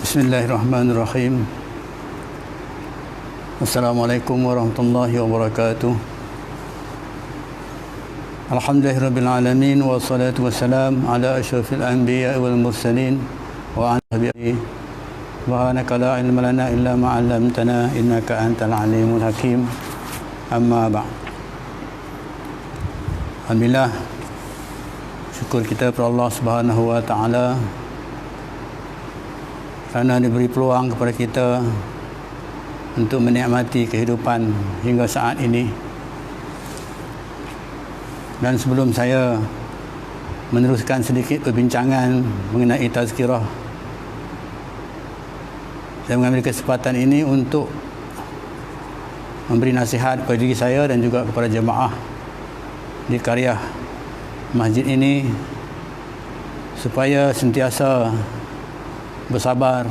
Bismillahirrahmanirrahim. Assalamualaikum warahmatullahi wabarakatuh. Alhamdulillahirabbil alamin wassalatu wassalam ala asyrafil anbiya wal mursalin wa ala alihi. Subhanaka la ilma lana illa ma 'allamtana innaka antal alimul hakim. Amma ba'd. Alhamdulillah, syukur kita kepada Allah Subhanahu wa taala kerana diberi peluang kepada kita untuk menikmati kehidupan hingga saat ini. Dan sebelum saya meneruskan sedikit perbincangan mengenai tazkirah, saya mengambil kesempatan ini untuk memberi nasihat kepada diri saya dan juga kepada jemaah di Qaryah masjid ini supaya sentiasa bersabar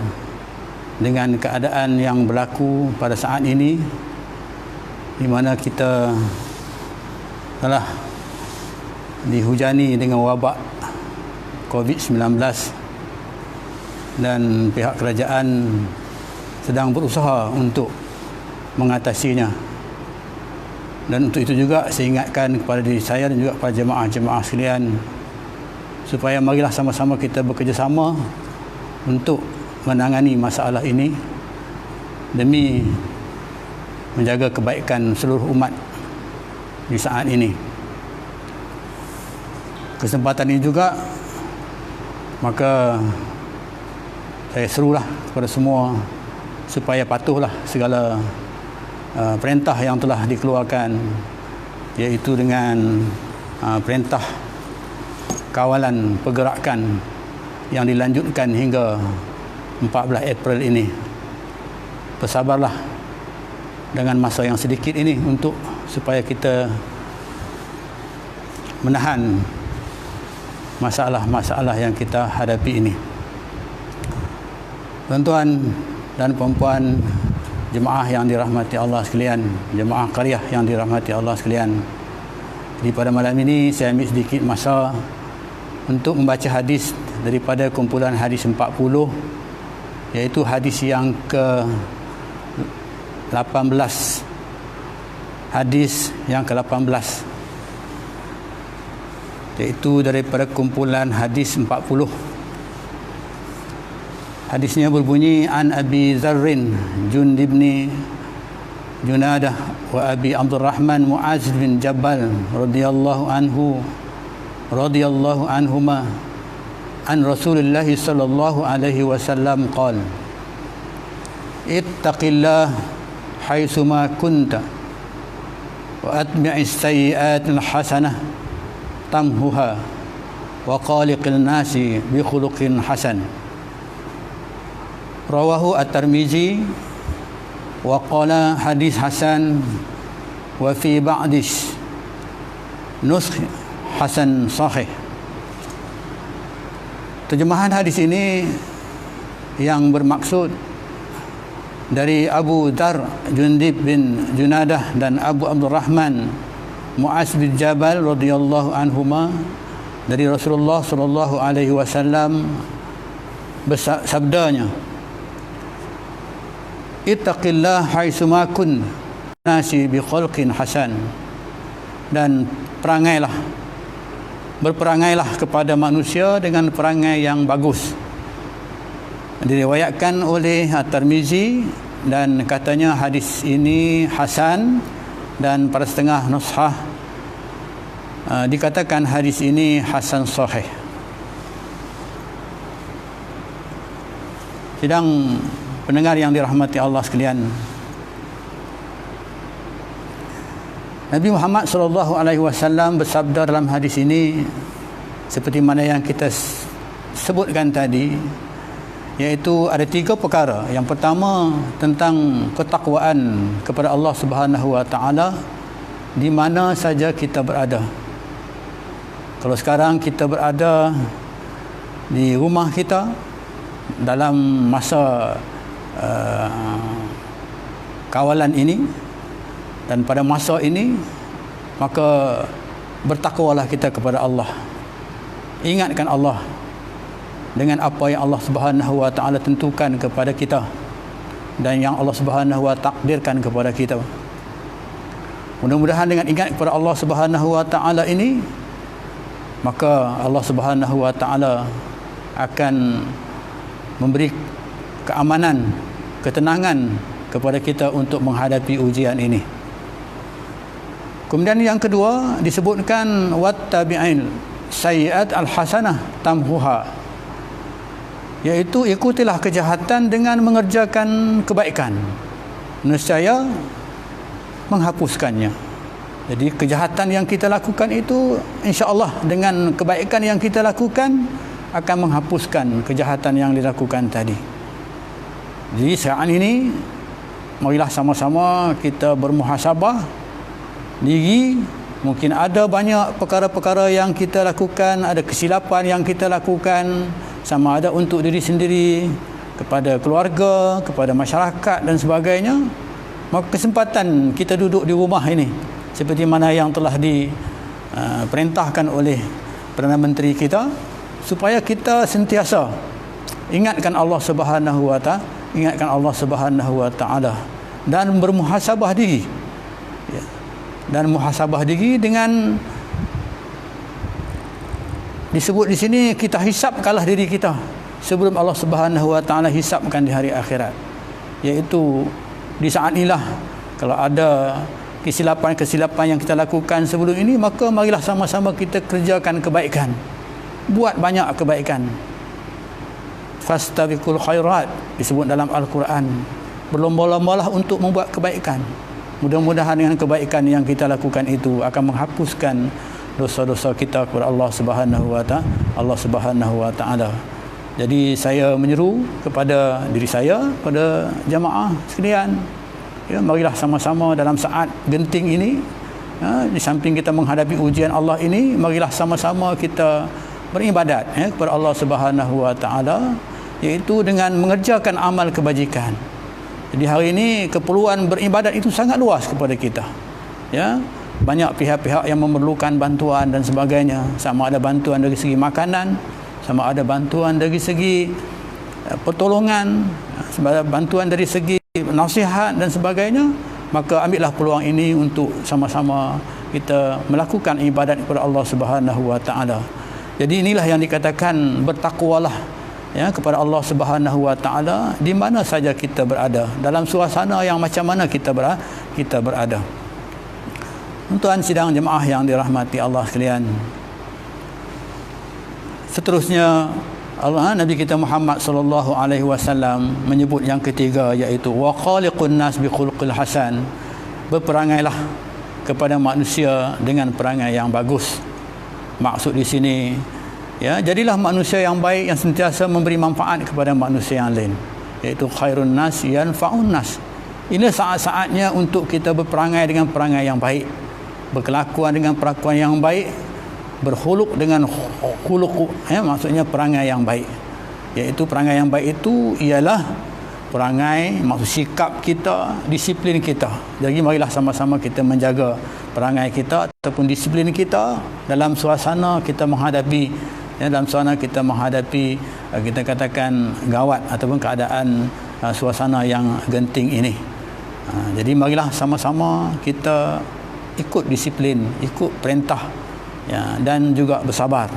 dengan keadaan yang berlaku pada saat ini, di mana kita telah dihujani dengan wabak COVID-19 dan pihak kerajaan sedang berusaha untuk mengatasinya. Dan untuk itu juga saya ingatkan kepada diri saya dan juga kepada jemaah-jemaah sekalian supaya marilah sama-sama kita bekerjasama untuk menangani masalah ini demi menjaga kebaikan seluruh umat di saat ini. Kesempatan ini juga maka saya serulah kepada semua supaya patuhlah segala perintah yang telah dikeluarkan, iaitu dengan perintah kawalan pergerakan yang dilanjutkan hingga 14 April ini. Bersabarlah dengan masa yang sedikit ini untuk supaya kita menahan masalah-masalah yang kita hadapi ini. Tuan-tuan dan puan-puan jemaah yang dirahmati Allah sekalian, jemaah Qaryah yang dirahmati Allah sekalian, di pada malam ini saya ambil sedikit masa untuk membaca hadis daripada kumpulan hadis 40, iaitu hadis yang ke-18. Hadis yang ke-18 iaitu daripada kumpulan hadis 40. Hadisnya berbunyi, an Abi Dzarrin Jundib bin Junadah wa Abi Abdurrahman Mu'adz bin Jabal radhiyallahu anhuma an Rasulullah sallallahu alaihi wasallam qala ittaqillah haitsuma kunta wa atbi'is sayyi'atil hasanah tamhuha wa khaliqil nasi bi khuluqin hasan. Rawahu at-Tirmizi wa qala hadis hasan wa fi ba'dis nuskh hasan sahih. Terjemahan hadis ini yang bermaksud dari Abu Dzar Jundib bin Junadah dan Abu Abdurrahman Mu'adz bin Jabal radhiyallahu anhuma dari Rasulullah sallallahu alaihi wasallam bersabdanya, ittaqillah haitsuma kun nasi bi khalqin hasan, dan berperangailah kepada manusia dengan perangai yang bagus. Diriwayatkan oleh At-Tirmizi dan katanya hadis ini hasan, dan pada setengah nushah dikatakan hadis ini hasan sahih. Sidang pendengar yang dirahmati Allah sekalian, Nabi Muhammad SAW bersabda dalam hadis ini seperti mana yang kita sebutkan tadi, iaitu ada 3 perkara. Yang pertama tentang ketakwaan kepada Allah Subhanahu wa taala di mana saja kita berada. Kalau sekarang kita berada di rumah kita dalam masa kawalan ini, dan pada masa ini maka bertakwalah kita kepada Allah. Ingatkan Allah dengan apa yang Allah Subhanahu wa taala tentukan kepada kita dan yang Allah Subhanahu wa takdirkan kepada kita. Mudah-mudahan dengan ingat kepada Allah Subhanahu wa taala ini, maka Allah Subhanahu wa taala akan memberi keamanan, ketenangan kepada kita untuk menghadapi ujian ini. Kemudian yang kedua disebutkan wattabi'il sayyi'at al-hasanah tamhuha, iaitu ikutilah kejahatan dengan mengerjakan kebaikan, nescaya menghapuskannya. Jadi kejahatan yang kita lakukan itu insya-Allah dengan kebaikan yang kita lakukan akan menghapuskan kejahatan yang dilakukan tadi. Jadi saat ini marilah sama-sama kita bermuhasabah diri. Mungkin ada banyak perkara-perkara yang kita lakukan, ada kesilapan yang kita lakukan, sama ada untuk diri sendiri, kepada keluarga, kepada masyarakat dan sebagainya. Maka kesempatan kita duduk di rumah ini, seperti mana yang telah diperintahkan oleh Perdana Menteri kita, supaya kita sentiasa ingatkan Allah Subhanahu wa taala, dan bermuhasabah diri. Ya. Dan muhasabah diri dengan disebut di sini, kita hisapkanlah diri kita sebelum Allah Subhanahu wa taala hisapkan di hari akhirat. Iaitu di saat inilah kalau ada kesilapan-kesilapan yang kita lakukan sebelum ini, maka marilah sama-sama kita kerjakan kebaikan. Buat banyak kebaikan. Fastabiqul khairat disebut dalam Al-Quran. Berlomba-lombalah untuk membuat kebaikan. Mudah-mudahan dengan kebaikan yang kita lakukan itu akan menghapuskan dosa-dosa kita kepada Allah Subhanahu wa taala. Jadi saya menyeru kepada diri saya, pada jamaah sekalian, ya, marilah sama-sama dalam saat genting ini, ya, di samping kita menghadapi ujian Allah ini, marilah sama-sama kita beribadat, ya, kepada Allah Subhanahu wa taala, iaitu dengan mengerjakan amal kebajikan. Jadi hari ini keperluan beribadat itu sangat luas kepada kita. Ya, banyak pihak-pihak yang memerlukan bantuan dan sebagainya. Sama ada bantuan dari segi makanan, sama ada bantuan dari segi pertolongan, sama ada bantuan dari segi nasihat dan sebagainya. Maka ambillah peluang ini untuk sama-sama kita melakukan ibadat kepada Allah Subhanahu wa taala. Jadi inilah yang dikatakan bertakwalah, ya, kepada Allah Subhanahu wa taala di mana saja kita berada, dalam suasana yang macam mana kita berada. Tuan sidang jemaah yang dirahmati Allah sekalian, seterusnya Nabi kita Muhammad sallallahu alaihi wasallam menyebut yang ketiga, iaitu wa khaliqun nas bi khuluqil hasan. Berperangailah kepada manusia dengan perangai yang bagus. Maksud di sini, ya, jadilah manusia yang baik yang sentiasa memberi manfaat kepada manusia yang lain, iaitu khairun nas yanfa'un nas. Ini saat-saatnya untuk kita berperangai dengan perangai yang baik, berkelakuan dengan perlakuan yang baik, berkhuluk dengan khuluq, ya, maksudnya perangai yang baik. Iaitu perangai yang baik itu ialah perangai, maksud sikap kita, disiplin kita. Jadi marilah sama-sama kita menjaga perangai kita ataupun disiplin kita dalam suasana kita menghadapi, ya, dalam suasana kita menghadapi, kita katakan gawat ataupun keadaan suasana yang genting ini. Jadi marilah sama-sama kita ikut disiplin, ikut perintah, ya, dan juga bersabar,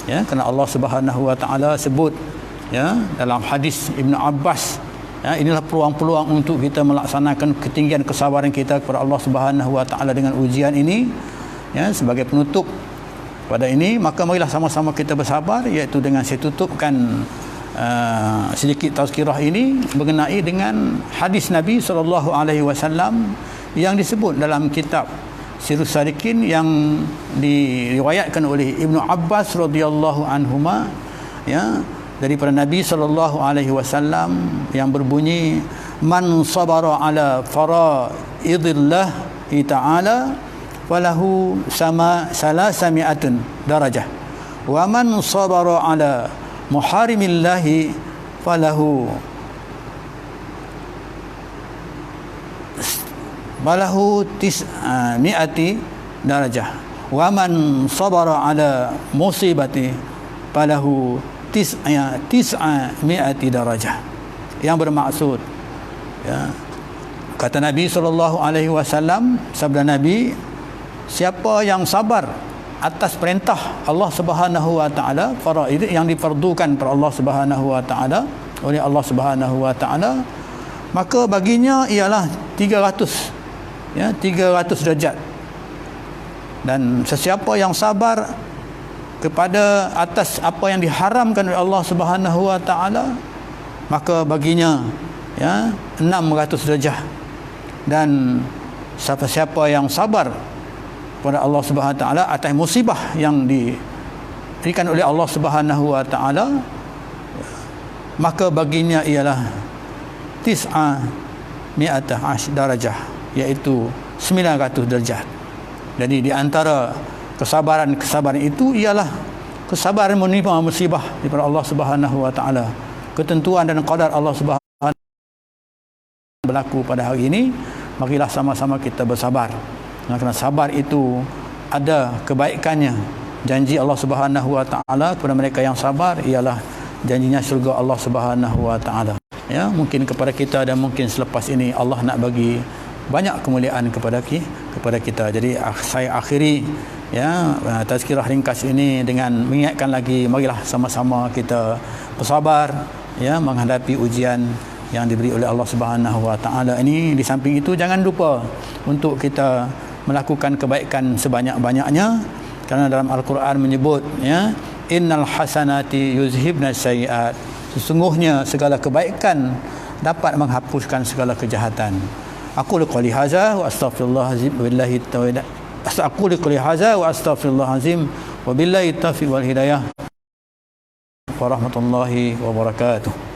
ya, kerana Allah Subhanahu wa taala sebut, ya, dalam hadis Ibnu Abbas, ya, inilah peluang-peluang untuk kita melaksanakan ketinggian kesabaran kita kepada Allah Subhanahu wa taala dengan ujian ini, ya, sebagai penutup pada ini. Maka marilah sama-sama kita bersabar, iaitu dengan saya tutupkan sedikit tazkirah ini mengenai dengan hadis Nabi sallallahu alaihi wasallam yang disebut dalam kitab Sirrus Salikin yang diriwayatkan oleh Ibnu Abbas radhiyallahu anhuma, ya, daripada Nabi sallallahu alaihi wasallam yang berbunyi, man sabara ala faraidillah ta'ala falahu sama salasami'atun darajah wa man sabara ala muharimillahi falahu tis'ami'ati darajah wa man sabara ala musibati falahu tis'ami'ati darajah, yang bermaksud, ya, kata Nabi SAW, sabda Nabi, siapa yang sabar atas perintah Allah Subhanahu wa taala, faraid yang difardukan per Allah Subhanahu wa taala, oleh Allah Subhanahu wa taala, maka baginya ialah 300, ya, 300 derajat. Dan sesiapa yang sabar kepada atas apa yang diharamkan oleh Allah Subhanahu wa taala, maka baginya, ya, 600 derajat. Dan siapa-siapa yang sabar kepada Allah Subhanahu wa taala atas musibah yang diberikan oleh Allah Subhanahu wa taala, maka baginya ialah 900 darajah, iaitu 900 derajat. Jadi di antara kesabaran itu ialah kesabaran menerima musibah daripada Allah Subhanahu wa taala. Ketentuan dan qadar Allah Subhanahu wa taala berlaku pada hari ini, marilah sama-sama kita bersabar. Kerana sabar itu ada kebaikannya. Janji Allah Subhanahu wa taala kepada mereka yang sabar ialah janjinya syurga Allah Subhanahu wa taala. Ya, mungkin kepada kita dan mungkin selepas ini Allah nak bagi banyak kemuliaan kepada kita. Jadi saya akhiri, ya, tazkirah ringkas ini dengan mengingatkan lagi, marilah sama-sama kita bersabar, ya, menghadapi ujian yang diberi oleh Allah Subhanahu wa taala ini. Di samping itu jangan lupa untuk kita melakukan kebaikan sebanyak-banyaknya, kerana dalam Al-Quran menyebut, ya, innal hasanati yuzhibna sayyi'at, sesungguhnya segala kebaikan dapat menghapuskan segala kejahatan. Aqulu qouli hadza wa astaghfirullahazim billahi taufiq. Aqulu qouli hadza wa astaghfirullahazim wa billahi taufiq wal hidayah. Warahmatullahi wabarakatuh.